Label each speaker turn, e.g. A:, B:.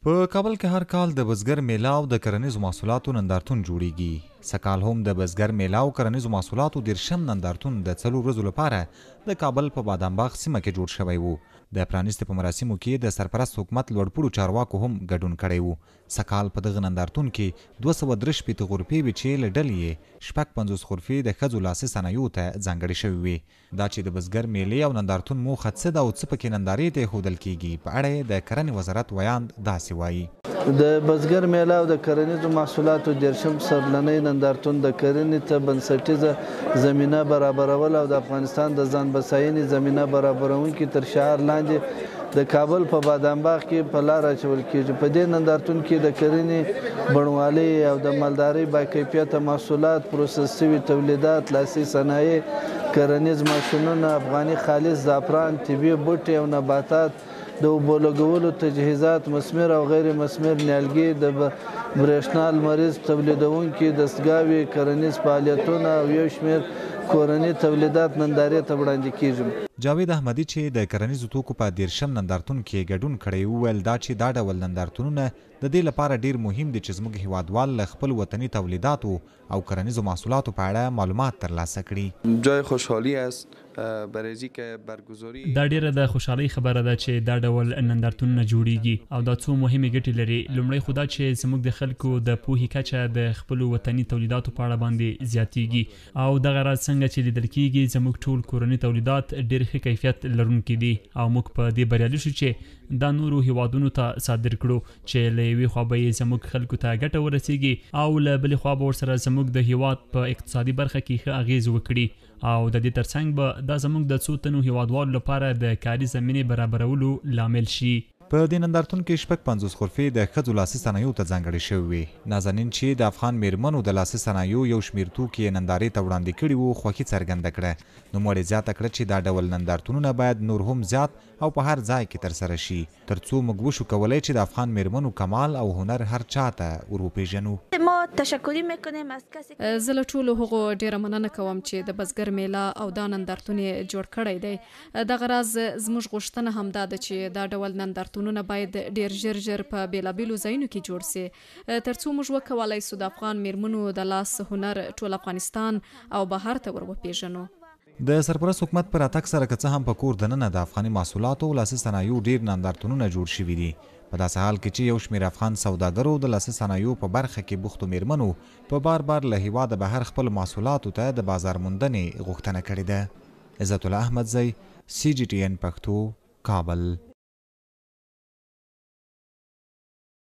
A: په کابل کې هر کال د بزګر میله او د کرنیزو محصولاتو نندارتون جوړیږي. سکال هم د بزګر میله او کرنیزو محصولاتو 10 نندارتون د 4 ورځو لپاره د کابل په بادام باغ سیمه کې جوړ شوی وو. د پرانیستې په مراسمو کې د سرپرست حکومت لوړپوړو چارواکو هم ګډون کړی وو. سکال په دغه نندارتون کې 263 غرفې وې چې له ډلې یې 56 غرفې د ښځو لاسي صنایعو ته ځانګړې شوې وې. دا چې د بزګر میلې او نندارتون موخه څه ده او څه پکې نندارې ته ایښودل کیږي، په اړه د کرنې وزارت ویاند داسې وایي.
B: د بزګر میله او د کرنیزو محصولاتو 10 سرلنی نندارتون د کرنې ته بنسټیزه زمینه برابرول او د افغانستان د ځان بساینې زمینه برابرونکي تر شعار لاندې د کابل په بادام باغ کې په لار اچول کیږي. په دې نندارتون کې د کرنې بڼوالۍ او د مالدارۍ با کیفیته محصولات، پروسس شوي تولیدات، لاسي صنایع، کرنیز ماشینونه، افغاني خالص زعفران، طبي بوټي او نباتات، د اوبو لګولو تجهیزات، مسمر او غیر مسمر نیالګي، د برېښنا لمریز تولیدونکي دستګاوې، کرنیز فعالیتونه او یو شمېر کورني تولیدات نندارې ته وړاندې کیږي.
A: جاوید احمدي چې د کرنیزو توکو په 10 نندارتون کې ګډون کړی وویل دا چې دا ډول نندارتونونه د دې لپاره ډیر مهم دي چې زموږ هیوادوال له خپل وطني تولیداتو او کرنیزو محصولاتو په اړه معلومات ترلاسه کړي.
C: جای خوشحالی است برای که برگزاری
D: دا ډیره د خوشحالۍ خبره ده چې دا ډول نندارتونونه جوړیږي او دا څو مهمې ګټې لري. لومړی خو دا چې زموږ د خلکو د پوهې کچه د خپلو وطني تولیداتو په اړه باندې زیاتیږي او دغه راز څنګه چې لیدل کیږي زموږ ټول کورني تولیدات ډیر ښه کیفیت لرونکي دي او موږ په دې بریالي شو چې دا نورو هیوادونو ته صادر کړو چې له یوې خوا به یې زموږ خلکو ته ګټه ورسیږي او له بلې خوا به ورسره زموږ د هیواد په اقتصادي برخه کې ښه اغیز وکړي او د دې ترڅنګ به دا زموږ د څو تنو هیوادوالو لپاره د کاري زمینې برابرولو لامل شي.
A: په دې نندارتون کې 56 غرفې د ښځو لاسي صنایعو ته ځانګړې شوې وې. نازنین چې د افغان میرمنو د لاسي صنایعو یو شمېر توکي یې نندارې ته وړاندې کړي وو خوښي څرګنده کړه. نوموړې زیاته کړه چې دا ډول نندارتونونه باید نور هم زیات او په هر ځای کې ترسره شي ترڅو موږ وشو کولی چې د افغان میرمنو کمال او هنر هر چا ته ور وپېژنو.
E: زه له ټولو هغو ډیره مننه کوم چې د بزګر میله او دا نندارتون یې جوړ کړی دی. دغه راز زموږ غوښتنه همدا ده چې دا ډول نندارتونونه باید ډیر ژر په بیلابیلو ځایونو کې جوړ سي ترڅو موږ وکولای سو د افغان میرمنو د لاس هنر ټول افغانستان او بهر ته ور وپېژنو.
A: د سرپرست حکومت پر اتک سره که څه هم په کور دننه د افغاني محصولاتو او لاسي صنایعو ډیر نندارتونونه جوړ شوي دي. په داسې حال کې چې یو شمېر افغان سوداګرو د لاسي صنایعو په برخه کې بوختو میرمنو په بار له هیواده بهر خپل محصولاتو ته د بازار موندنې غوښتنه کړې ده. عزت الله احمدزی، CGTN پښتو، کابل.